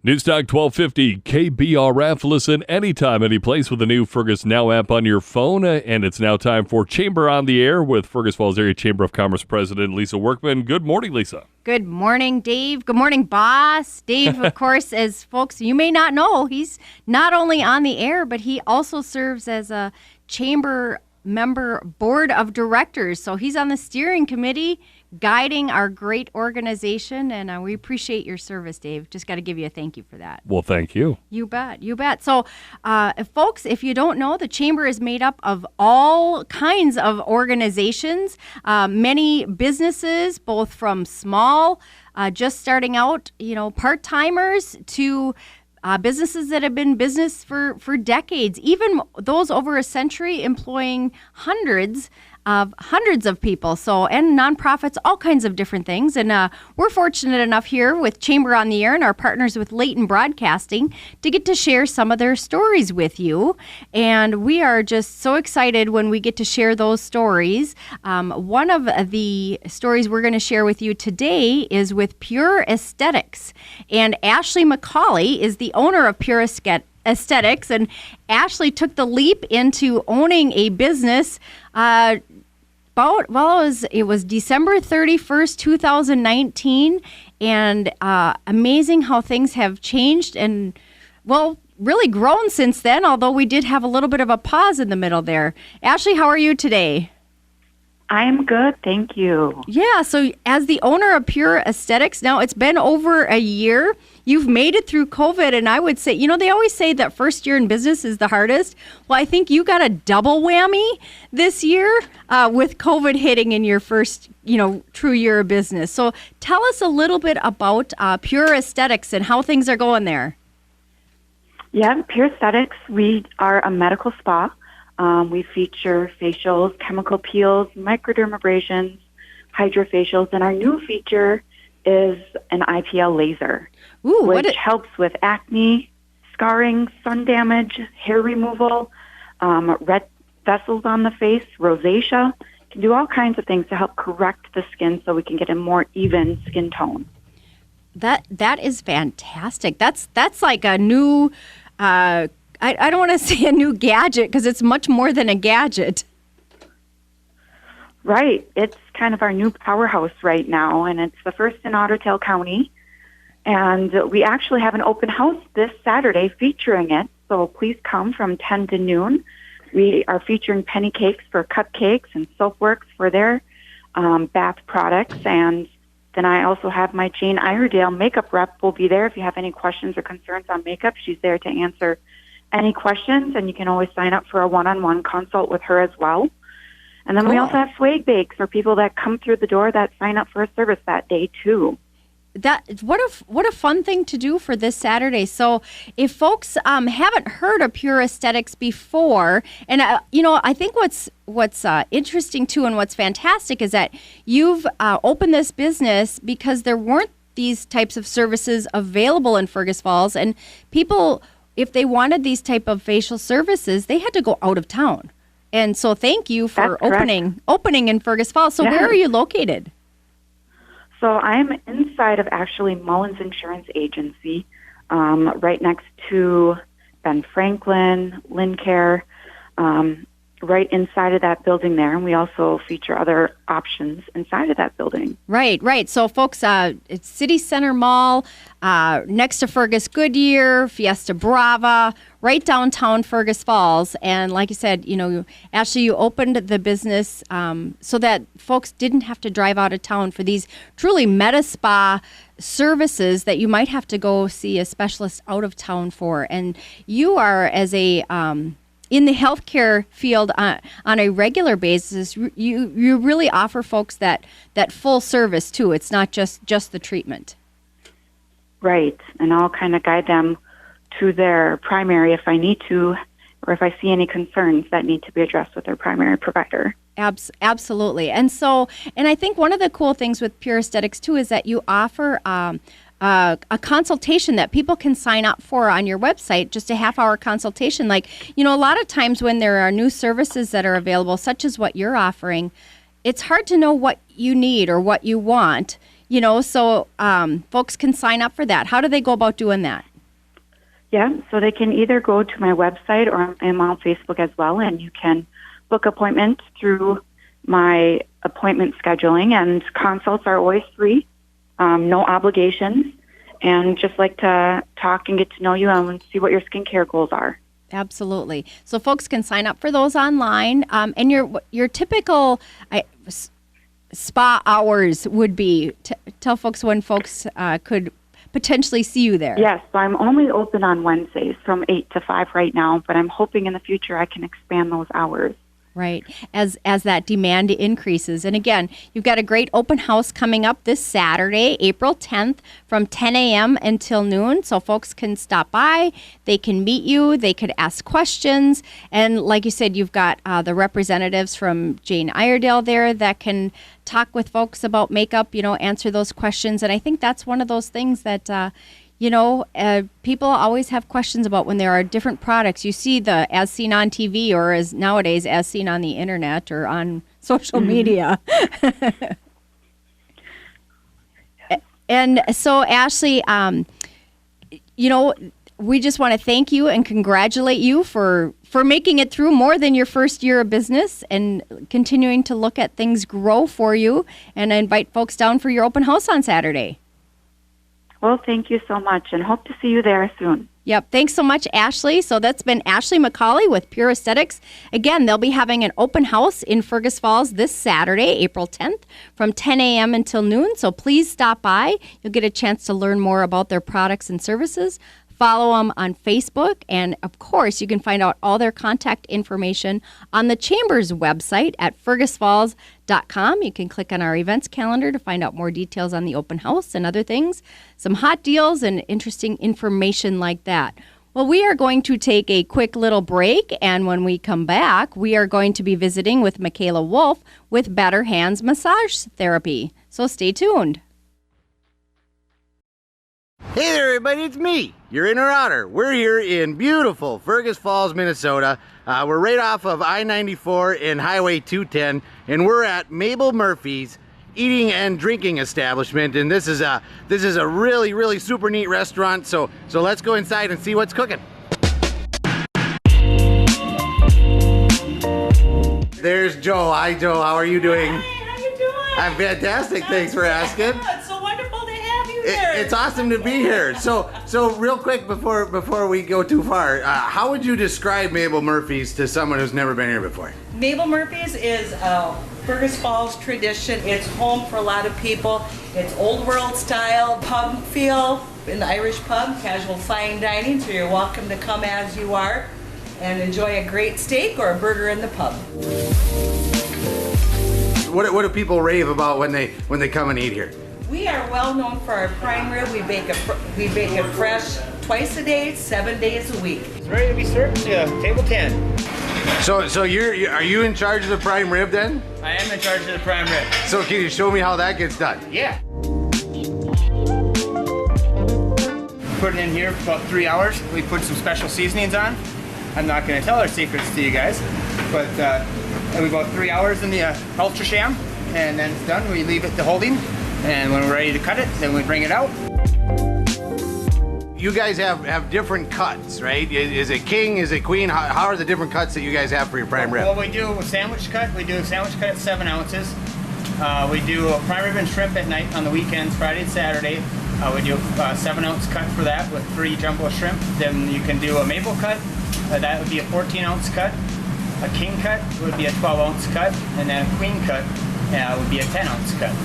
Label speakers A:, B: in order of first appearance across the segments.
A: Newstalk 1250 KBRF. Listen anytime, anyplace with the new Fergus Now app on your phone. And it's now time for Chamber on the Air with Fergus Falls Area Chamber of Commerce President Lisa Workman. Good morning, Lisa.
B: Good morning, Dave. Good morning, boss. Dave, of course, as folks you may not know, he's not only on the air, but he also serves as a chamber member board of directors. So he's on the steering committee guiding our great organization, and we appreciate your service, Dave. Just got to give you a thank you for that.
A: Well, thank you.
B: You bet. You bet. So, folks, if you don't know, the Chamber is made up of all kinds of organizations, many businesses, both from small, just starting out, part-timers to businesses that have been in business for decades, even those over a century employing hundreds of people, and nonprofits, all kinds of different things. And we're fortunate enough here with Chamber on the Air and our partners with Leighton Broadcasting to get to share some of their stories with you. And we are just so excited when we get to share those stories. One of the stories we're going to share with you today is with Pure Aesthetics. And Ashley McCauley is the owner of Pure Aesthetics, and Ashley took the leap into owning a business it was December 31st, 2019, and amazing how things have changed and, really grown since then, although we did have a little bit of a pause in the middle there. Ashley, how are you today?
C: I'm good, thank you.
B: Yeah, so as the owner of Pure Aesthetics, now it's been over a year. You've made it through COVID, and I would say, they always say that first year in business is the hardest. Well, I think you got a double whammy this year with COVID hitting in your first, true year of business. So tell us a little bit about Pure Aesthetics and how things are going there.
C: Yeah, Pure Aesthetics, we are a medical spa. We feature facials, chemical peels, microdermabrasions, hydrofacials, and our new feature is an IPL laser, which helps with acne, scarring, sun damage, hair removal, red vessels on the face, rosacea. Can do all kinds of things to help correct the skin so we can get a more even skin tone.
B: That is fantastic. That's like a new. I don't want to say a new gadget because it's much more than a gadget.
C: Right. It's kind of our new powerhouse right now, and it's the first in Otter Tail County. And we actually have an open house this Saturday featuring it, so please come from 10 to noon. We are featuring penny cakes for cupcakes and soapworks for their bath products. And then I also have my Jane Iredale makeup rep will be there if you have any questions or concerns on makeup. She's there to answer any questions, and you can always sign up for a one-on-one consult with her as well. And then we also have swag bakes for people that come through the door that sign up for a service that day too.
B: What a fun thing to do for this Saturday. So if folks haven't heard of Pure Aesthetics before, and I think what's interesting too and what's fantastic is that you've opened this business because there weren't these types of services available in Fergus Falls, and people, if they wanted these type of facial services, they had to go out of town. And so thank you for opening in Fergus Falls. So where are you located?
C: So I'm inside of actually Mullins Insurance Agency, right next to Ben Franklin, Lincare, right inside of that building there. And we also feature other options inside of that building.
B: Right. So folks, it's City Center Mall, next to Fergus Goodyear, Fiesta Brava, right downtown Fergus Falls. And like you said, Ashley, you opened the business so that folks didn't have to drive out of town for these truly meta spa services that you might have to go see a specialist out of town for. And you are, as a in the healthcare field on a regular basis, you really offer folks that full service too. It's not just the treatment.
C: Right, and I'll kind of guide them to their primary if I need to, or if I see any concerns that need to be addressed with their primary provider.
B: Absolutely. And I think one of the cool things with Pure Aesthetics too is that you offer a consultation that people can sign up for on your website, just a half-hour consultation. Like, a lot of times when there are new services that are available, such as what you're offering, it's hard to know what you need or what you want, so folks can sign up for that. How do they go about doing that?
C: Yeah, so they can either go to my website or I'm on Facebook as well, and you can book appointments through my appointment scheduling, and consults are always free, no obligations, and just like to talk and get to know you and see what your skincare goals are.
B: Absolutely. So folks can sign up for those online, and your typical spa hours would be, tell folks when folks could potentially see you there.
C: Yes, so I'm only open on Wednesdays from 8 to 5 right now, but I'm hoping in the future I can expand those hours.
B: Right, as that demand increases. And again, you've got a great open house coming up this Saturday, April 10th, from 10 a.m. until noon. So folks can stop by, they can meet you, they could ask questions. And like you said, you've got the representatives from Jane Iredale there that can talk with folks about makeup, answer those questions. And I think that's one of those things that people always have questions about when there are different products. You see the as seen on TV, or as nowadays as seen on the internet or on social media. And so, Ashley, we just want to thank you and congratulate you for making it through more than your first year of business and continuing to look at things grow for you. And I invite folks down for your open house on Saturday.
C: Well, thank you so much, and hope to see you there soon.
B: Yep. Thanks so much, Ashley. So that's been Ashley McCauley with Pure Aesthetics. Again, they'll be having an open house in Fergus Falls this Saturday, April 10th, from 10 a.m. until noon. So please stop by. You'll get a chance to learn more about their products and services. Follow them on Facebook. And, of course, you can find out all their contact information on the Chamber's website at fergusfalls.com. You can click on our events calendar to find out more details on the open house and other things, some hot deals and interesting information like that. Well, we are going to take a quick little break, and when we come back, we are going to be visiting with Michaela Wolf with Better Hands Massage Therapy. So stay tuned.
D: Hey there, everybody, it's me, your inner otter. We're here in beautiful Fergus Falls, Minnesota. We're right off of I-94 and Highway 210, and we're at Mabel Murphy's eating and drinking establishment. And this is a really, really super neat restaurant. So let's go inside and see what's cooking. There's Joe. Hi, Joe. How are you doing?
E: Hi, how you doing?
D: I'm fantastic. Thanks for asking.
E: It's so wonderful to have you here.
D: It's awesome to be here. So real quick before we go too far, how would you describe Mabel Murphy's to someone who's never been here before?
E: Mabel Murphy's is Fergus Falls tradition. It's home for a lot of people. It's old world style pub feel in the Irish pub, casual fine dining. So you're welcome to come as you are and enjoy a great steak or a burger in the pub.
D: What do people rave about when they come and eat here?
E: We are well known for our prime rib. We bake it fresh twice a day, 7 days a week.
F: It's ready to be served to table 10.
D: So are you in charge of the prime rib then?
F: I am in charge of the prime rib.
D: So can you show me how that gets done?
F: Yeah. Put it in here for about 3 hours. We put some special seasonings on. I'm not going to tell our secrets to you guys, but we about 3 hours in the ultra sham, and then it's done. We leave it to holding, and when we're ready to cut it, then we bring it out.
D: You guys have different cuts, right? Is it king? Is it queen? How are the different cuts that you guys have for your prime rib?
F: Well, we do a sandwich cut. We do a sandwich cut at 7 ounces. We do a prime rib and shrimp at night on the weekends, Friday and Saturday. We do a 7 ounce cut for that with 3 jumbo shrimp. Then you can do a maple cut. That would be a 14 ounce cut. A king cut would be a 12 ounce cut. And then a queen cut would be a 10 ounce cut.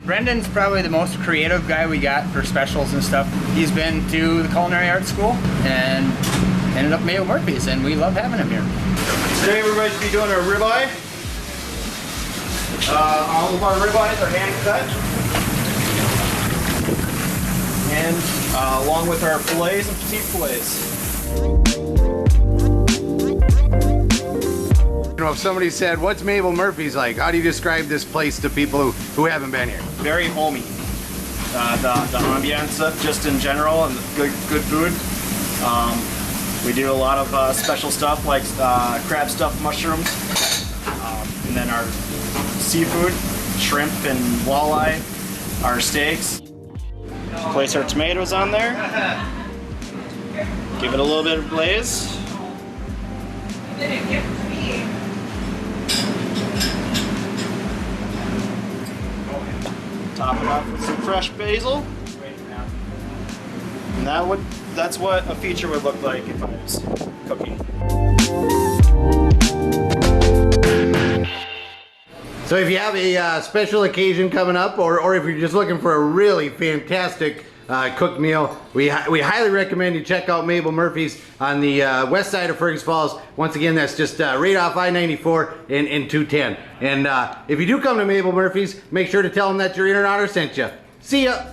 F: Brendan's probably the most creative guy we got for specials and stuff. He's been to the culinary arts school and ended up Mabel Murphy's, and we love having him here. Today we're going to be doing our ribeye. All of our ribeyes are hand cut. And along with our fillets and petite fillets.
D: You know, if somebody said, what's Mabel Murphy's like? How do you describe this place to people who haven't been here?
G: Very homey. The ambiance just in general, and good food. We do a lot of special stuff like crab stuffed mushrooms. And then our seafood, shrimp and walleye, our steaks. Place our tomatoes on there. Give it a little bit of glaze. Top it off with some fresh basil. And that's what a feature would look like if I was cooking.
D: So if you have a special occasion coming up, or if you're just looking for a really fantastic cooked meal, we highly recommend you check out Mabel Murphy's on the west side of Fergus Falls. Once again, that's just right off I-94 and 210. And if you do come to Mabel Murphy's, make sure to tell them that your inner otter sent you. See ya!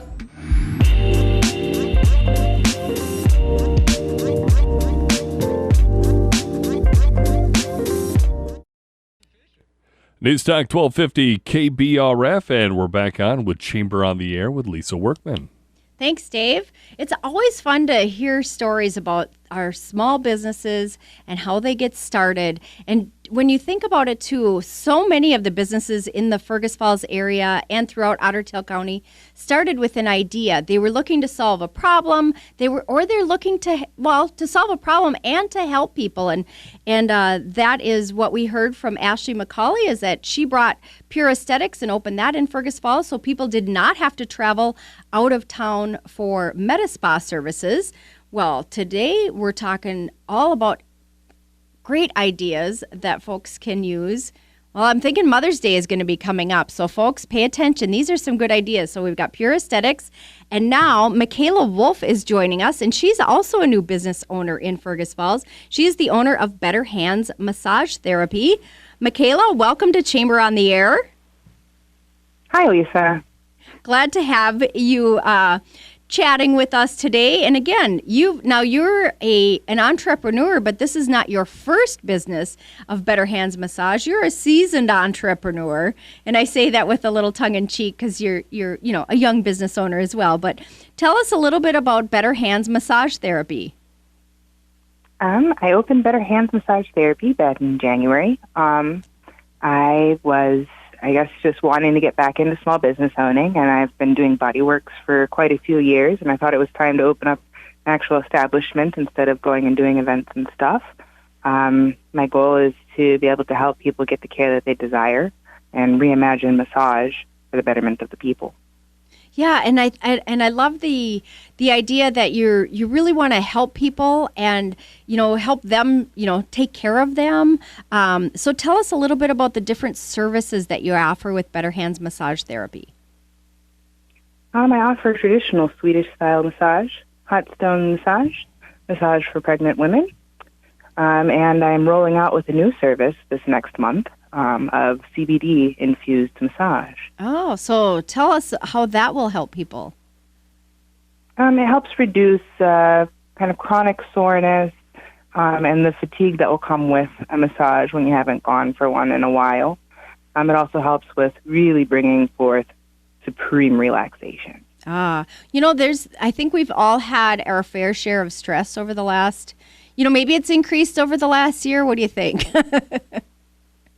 A: News Talk 1250 KBRF, and we're back on with Chamber on the Air with Lisa Workman.
B: Thanks, Dave. It's always fun to hear stories about our small businesses and how they get started. And when you think about it, too, so many of the businesses in the Fergus Falls area and throughout Otter Tail County started with an idea. They were looking to solve a problem. They're looking to solve a problem and to help people. And that is what we heard from Ashley McCauley, is that she brought Pure Aesthetics and opened that in Fergus Falls, so people did not have to travel out of town for Medi Spa services. Well, today we're talking all about great ideas that folks can use. Well, I'm thinking Mother's Day is going to be coming up, so folks, pay attention. These are some good ideas. So we've got Pure Aesthetics, and now Michaela Wolf is joining us, and she's also a new business owner in Fergus Falls. She is the owner of Better Hands Massage Therapy. Michaela, welcome to Chamber on the Air.
H: Hi, Lisa.
B: Glad to have you chatting with us today. And again, you're an entrepreneur, but this is not your first business of Better Hands Massage. You're a seasoned entrepreneur, and I say that with a little tongue in cheek because you're a young business owner as well. But tell us a little bit about Better Hands Massage Therapy.
H: I opened Better Hands Massage Therapy back in January. I was, just wanting to get back into small business owning, and I've been doing body works for quite a few years, and I thought it was time to open up an actual establishment instead of going and doing events and stuff. My goal is to be able to help people get the care that they desire and reimagine massage for the betterment of the people.
B: Yeah, and I love the idea that you really want to help people and help them take care of them. So tell us a little bit about the different services that you offer with Better Hands Massage Therapy.
H: I offer traditional Swedish style massage, hot stone massage for pregnant women, and I'm rolling out with a new service this next month. Of CBD infused massage.
B: Oh, so tell us how that will help people.
H: It helps reduce kind of chronic soreness and the fatigue that will come with a massage when you haven't gone for one in a while. It also helps with really bringing forth supreme relaxation.
B: I think we've all had our fair share of stress over the last, maybe it's increased over the last year. What do you think?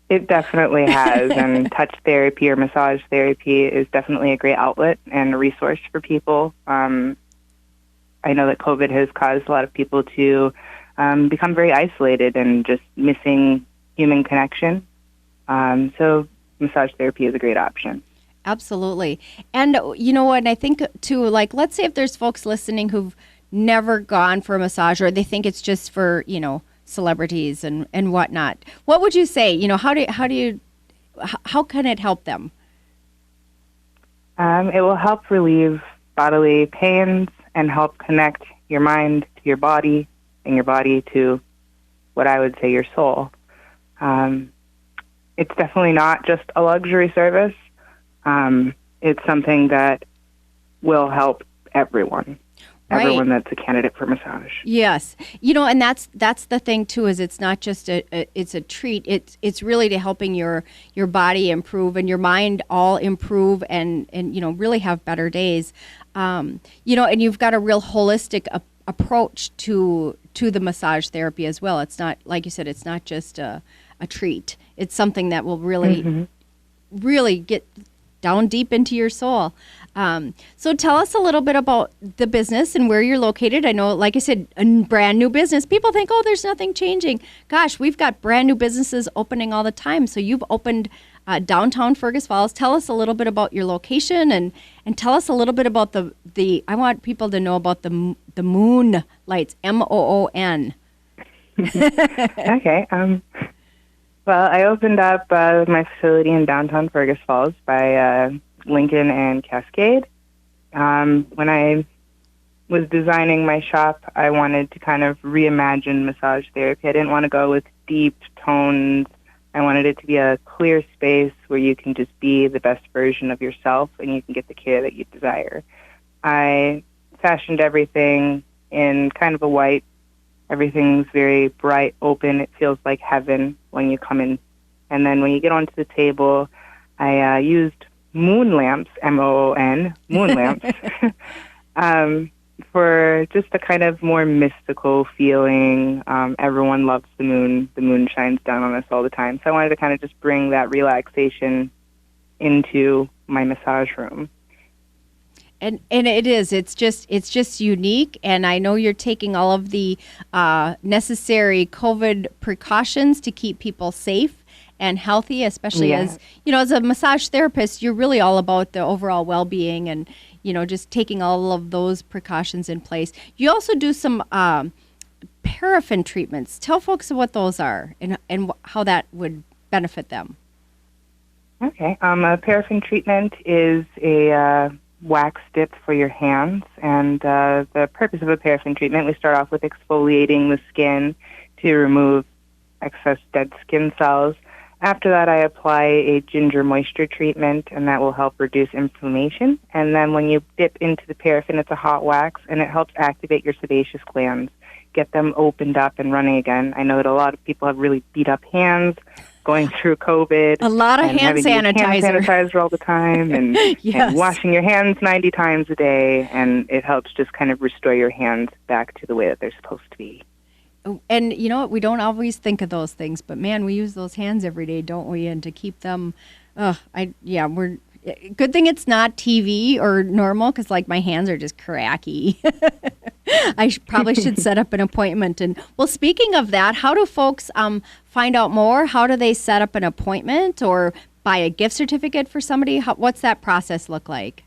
H: It definitely has, and touch therapy or massage therapy is definitely a great outlet and a resource for people. I know that COVID has caused a lot of people to become very isolated and just missing human connection. So massage therapy is a great option.
B: Absolutely. And you know what, I think too, like, let's say if there's folks listening who've never gone for a massage, or they think it's just for, celebrities and whatnot. What would you say? How can it help them?
H: It will help relieve bodily pains and help connect your mind to your body and your body to what I would say your soul. It's definitely not just a luxury service. It's something that will help everyone.
B: Right.
H: Everyone that's a candidate for massage.
B: Yes, and that's the thing too. Is it's not just it's a treat. It's really to helping your body improve and your mind all improve and really have better days. And you've got a real holistic approach to the massage therapy as well. It's not, like you said, it's not just a treat. it's something that will really, really get down deep into your soul. So tell us a little bit about the business and where you're located. I know, like I said, a brand new business. People think, oh, there's nothing changing. Gosh, we've got brand new businesses opening all the time. So you've opened downtown Fergus Falls. Tell us a little bit about your location and tell us a little bit about the I want people to know about the moon lights, MOON.
H: Okay. Well, I opened up my facility in downtown Fergus Falls by Lincoln and Cascade. When I was designing my shop, I wanted to kind of reimagine massage therapy. I didn't want to go with deep tones. I wanted it to be a clear space where you can just be the best version of yourself and you can get the care that you desire. I fashioned everything in kind of a white. Everything's very bright, open. It feels like heaven when you come in. And then when you get onto the table, I used moon lamps, MOON, moon lamps, for just a kind of more mystical feeling. Everyone loves the moon. The moon shines down on us all the time. So I wanted to kind of just bring that relaxation into my massage room.
B: And it's just unique, and I know you're taking all of the necessary COVID precautions to keep people safe and healthy, especially as a massage therapist, you're really all about the overall well-being and, just taking all of those precautions in place. You also do some paraffin treatments. Tell folks what those are and how that would benefit them.
H: Okay. A paraffin treatment is a wax dip for your hands, and the purpose of a paraffin treatment, we start off with exfoliating the skin to remove excess dead skin cells. After that, I apply a ginger moisture treatment, and that will help reduce inflammation. And then when you dip into the paraffin, it's a hot wax, and it helps activate your sebaceous glands, get them opened up and running again. I know that a lot of people have really beat up hands going through COVID.
B: A lot of hand
H: sanitizer all the time and, and washing your hands 90 times a day, and it helps just kind of restore your hands back to the way that they're supposed to be.
B: And you know what? We don't always think of those things, but man, we use those hands every day, don't we? And to keep them, we're good thing it's not TV or normal, because like my hands are just cracky. I probably should set up an appointment. And well, speaking of that, how do folks find out more? How do they set up an appointment or buy a gift certificate for somebody? What's that process look like?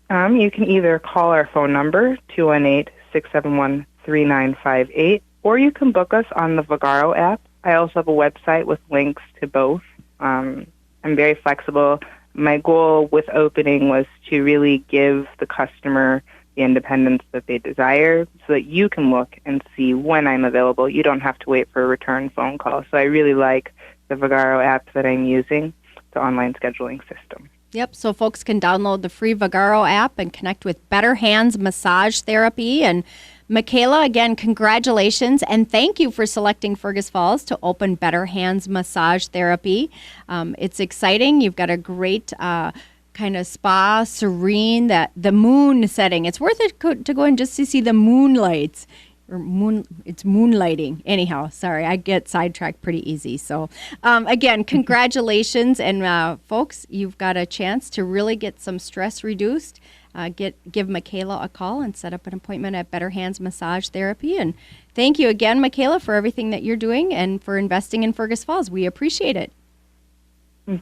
H: You can either call our phone number, 218-671-3958, or you can book us on the Vagaro app. I also have a website with links to both. I'm very flexible. My goal with opening was to really give the customer the independence that they desire so that you can look and see when I'm available. You don't have to wait for a return phone call. So I really like the Vagaro app that I'm using, the online scheduling system.
B: Yep, so folks can download the free Vagaro app and connect with Better Hands Massage Therapy. And Michaela, again, congratulations, and thank you for selecting Fergus Falls to open Better Hands Massage Therapy. It's exciting. You've got a great kind of spa, serene, the moon setting. It's worth it to go in just to see the moonlights. It's moonlighting. Anyhow, sorry, I get sidetracked pretty easy. So, again, congratulations. And folks, you've got a chance to really get some stress reduced. Give Michaela a call and set up an appointment at Better Hands Massage Therapy. And thank you again, Michaela, for everything that you're doing and for investing in Fergus Falls. We appreciate it.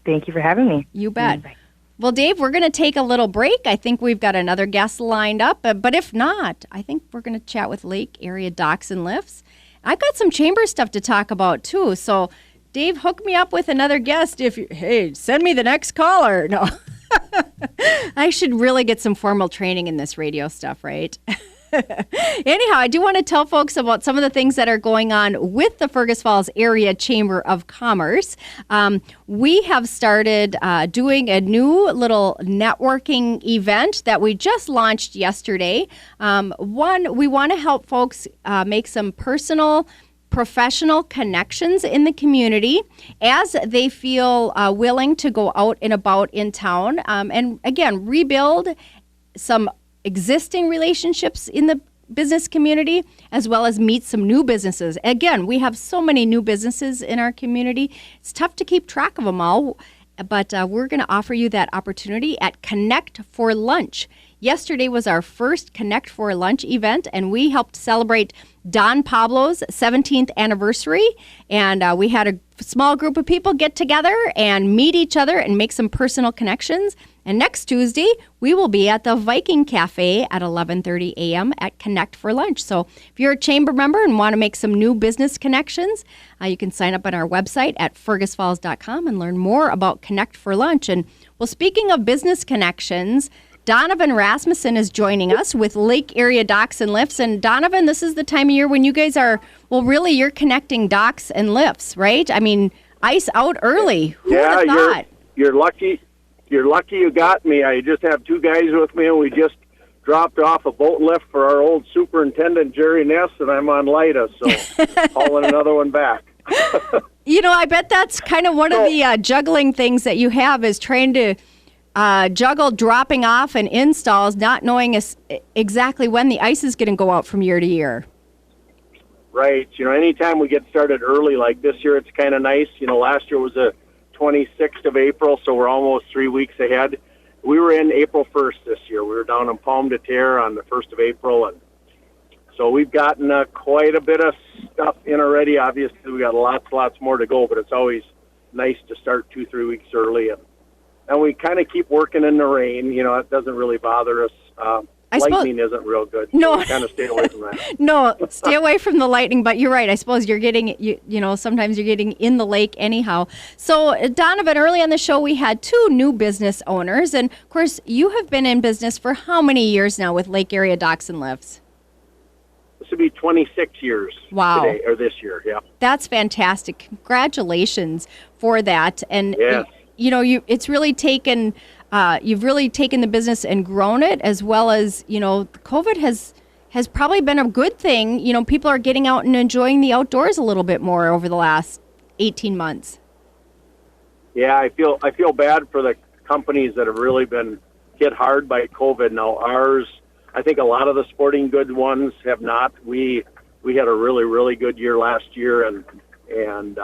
H: Thank you for having me.
B: You bet. Bye. Well, Dave, we're going to take a little break. I think we've got another guest lined up, but if not, I think we're going to chat with Lake Area Docks and Lifts. I've got some chamber stuff to talk about, too. So, Dave, hook me up with another guest. Send me the next caller. No, I should really get some formal training in this radio stuff, right? Anyhow, I do want to tell folks about some of the things that are going on with the Fergus Falls Area Chamber of Commerce. We have started doing a new little networking event that we just launched yesterday. We want to help folks make some personal, professional connections in the community as they feel willing to go out and about in town and, again, rebuild some existing relationships in the business community, as well as meet some new businesses. Again, we have so many new businesses in our community. It's tough to keep track of them all, but we're going to offer you that opportunity at Connect for Lunch. Yesterday was our first Connect for Lunch event, and we helped celebrate Don Pablo's 17th anniversary. And we had a small group of people get together and meet each other and make some personal connections. And next Tuesday, we will be at the Viking Cafe at 11:30 a.m. at Connect for Lunch. So if you're a Chamber member and want to make some new business connections, you can sign up on our website at fergusfalls.com and learn more about Connect for Lunch. And well, speaking of business connections, Donovan Rasmussen is joining us with Lake Area Docks and Lifts. And Donovan, this is the time of year when you guys are, well, really, you're connecting docks and lifts, right? I mean, ice out early. Who would have thought?
I: You're lucky. You're lucky you got me. I just have two guys with me, and we just dropped off a boat lift for our old superintendent, Jerry Ness, and I'm on Lida, so hauling another one back.
B: You know, I bet that's kind of one of the juggling things that you have is trying to juggle dropping off and installs, not knowing exactly when the ice is going to go out from year to year.
I: Right. You know, anytime we get started early like this year, it's kind of nice. You know, last year was the 26th of April, so we're almost 3 weeks ahead. We were in April 1st this year. We were down in Palme de Terre on the 1st of April, and so we've gotten quite a bit of stuff in already. Obviously, we got lots more to go, but it's always nice to start 2-3 weeks early, and we kind of keep working in the rain. You know, it doesn't really bother us. Lightning isn't real good. So
B: no,
I: we kind of stay away from that.
B: No, stay away from the lightning. But you're right. I suppose you're getting, you know, sometimes you're getting in the lake anyhow. So Donovan, early on the show, we had two new business owners, and of course, you have been in business for how many years now with Lake Area Docks and Lifts?
I: This will be 26 years.
B: Wow.
I: Today, or this year. Yeah.
B: That's fantastic. Congratulations for that. And
I: yes.
B: You know, it's really taken. You've really taken the business and grown it, as well as, you know, COVID has probably been a good thing. You know, people are getting out and enjoying the outdoors a little bit more over the last 18 months.
I: Yeah, I feel bad for the companies that have really been hit hard by COVID. Now ours, I think a lot of the sporting goods ones have not. We had a really good year last year, and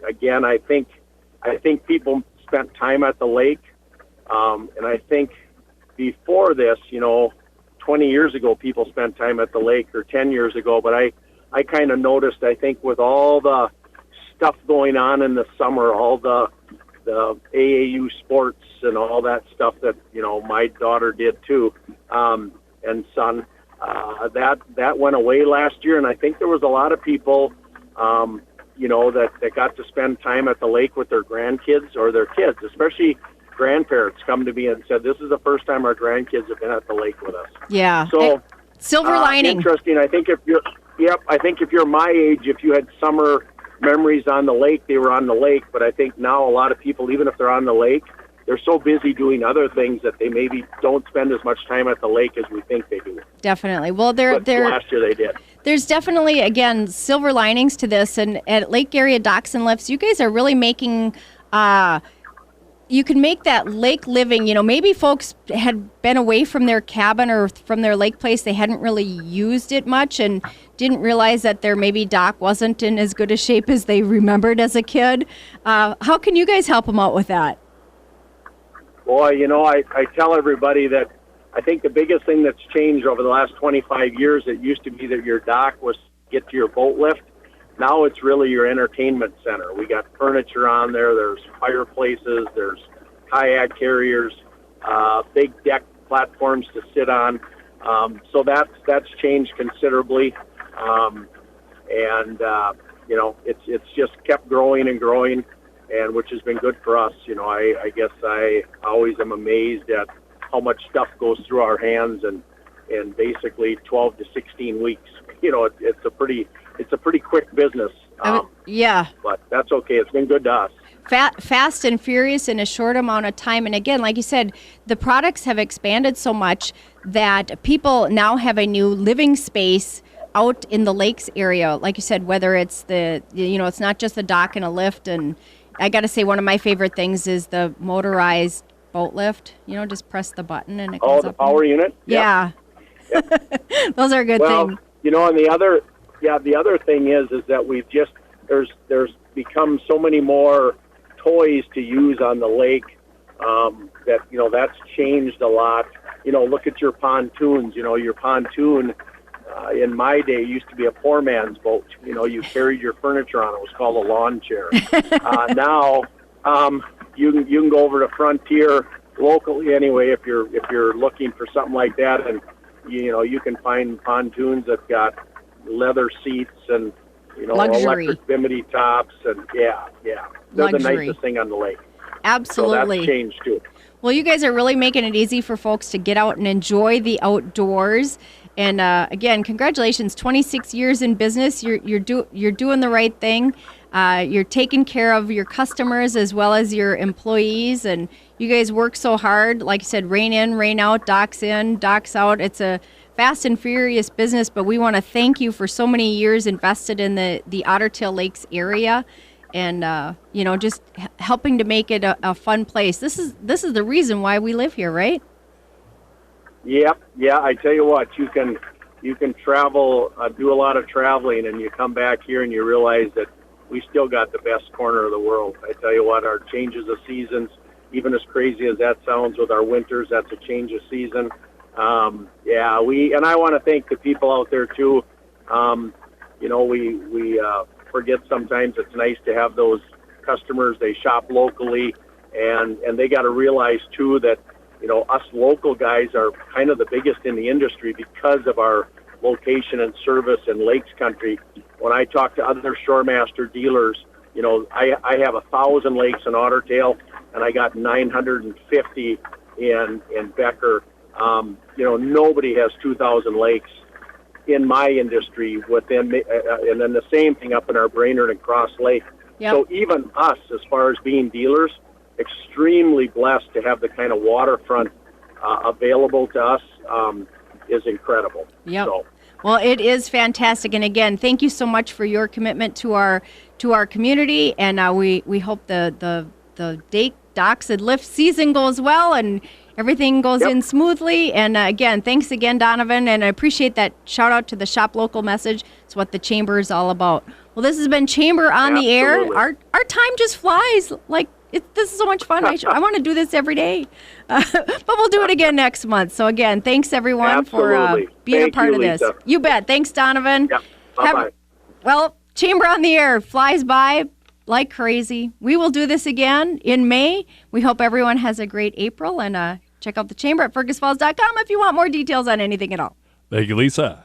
I: again, I think people spent time at the lake. And I think before this, you know, 20 years ago, people spent time at the lake, or 10 years ago. But I kind of noticed, I think, with all the stuff going on in the summer, all the AAU sports and all that stuff that, you know, my daughter did too, and son, that went away last year. And I think there was a lot of people, you know, that got to spend time at the lake with their grandkids or their kids, especially grandparents come to me and said, this is the first time our grandkids have been at the lake with us.
B: Yeah.
I: So
B: silver lining.
I: Interesting. I think if you're my age, if you had summer memories on the lake, they were on the lake. But I think now a lot of people, even if they're on the lake, they're so busy doing other things that they maybe don't spend as much time at the lake as we think they do.
B: Definitely. Well,
I: last year they did.
B: There's definitely, again, silver linings to this. And at Lake Area Docks and Lifts, you guys are really making, you can make that lake living. You know, maybe folks had been away from their cabin or from their lake place. They hadn't really used it much and didn't realize that their maybe dock wasn't in as good a shape as they remembered as a kid. How can you guys help them out with that?
I: Boy, you know, I tell everybody that I think the biggest thing that's changed over the last 25 years, it used to be that your dock was to get to your boat lift. Now it's really your entertainment center. We got furniture on there. There's fireplaces. There's kayak carriers, big deck platforms to sit on. So that's changed considerably. You know, it's just kept growing and growing, and which has been good for us. You know, I guess I always am amazed at how much stuff goes through our hands in basically 12 to 16 weeks. You know, it's a pretty quick business.
B: Yeah.
I: But that's okay. It's been good to us.
B: Fast and furious in a short amount of time. And again, like you said, the products have expanded so much that people now have a new living space out in the lakes area. Like you said, whether it's it's not just a dock and a lift. And I got to say, one of my favorite things is the motorized boat lift. You know, just press the button and it goes up.
I: Oh, the power unit?
B: Yeah. Those are good
I: Well,
B: things.
I: you know, and the other thing is that we've just there's become so many more toys to use on the lake that that's changed a lot. Look at your pontoons. Your pontoon in my day used to be a poor man's boat. You carried your furniture on it. It was called a lawn chair. Now you can go over to Frontier locally anyway if you're looking for something like that, and you can find pontoons that got leather seats and
B: Luxury.
I: electric bimini tops, and they're
B: Luxury.
I: the nicest thing on the lake.
B: Absolutely.
I: So that's changed too.
B: Well, you guys are really making it easy for folks to get out and enjoy the outdoors. And again, congratulations! 26 years in business. You're doing the right thing. You're taking care of your customers as well as your employees, and you guys work so hard. Like you said, rain in, rain out, docks in, docks out. It's a fast and furious business, but we want to thank you for so many years invested in the Otter Tail Lakes area, and just helping to make it a fun place. This is the reason why we live here, right?
I: Yep. Yeah. I tell you what, you can travel, do a lot of traveling, and you come back here and you realize that we still got the best corner of the world. I tell you what, our changes of seasons, even as crazy as that sounds with our winters, that's a change of season. And I want to thank the people out there too. We forget sometimes it's nice to have those customers. They shop locally, and they got to realize too that us local guys are kind of the biggest in the industry because of our location and service in Lakes Country. When I talk to other Shoremaster dealers, I have 1,000 lakes in Otter Tail, and I got 950 in Becker. Nobody has 2,000 lakes in my industry within, and then the same thing up in our Brainerd and Cross Lake.
B: Yep.
I: So even us, as far as being dealers, extremely blessed to have the kind of waterfront available to us is incredible.
B: Yep.
I: So.
B: Well, it is fantastic, and again, thank you so much for your commitment to our community, and we hope the docks and lift season goes well and everything goes in smoothly. And again, thanks again, Donovan, and I appreciate that shout out to the Shop Local message. It's what the Chamber is all about. Well, this has been Chamber on the Air. Our time just flies. This is so much fun. I want to do this every day. But we'll do it again next month. So again, thanks everyone for being a part of this.
I: Lisa.
B: You bet. Thanks, Donovan.
I: Yep. Bye-bye.
B: Well, Chamber on the Air flies by like crazy. We will do this again in May. We hope everyone has a great April, and check out the Chamber at fergusfalls.com if you want more details on anything at all.
A: Thank you, Lisa.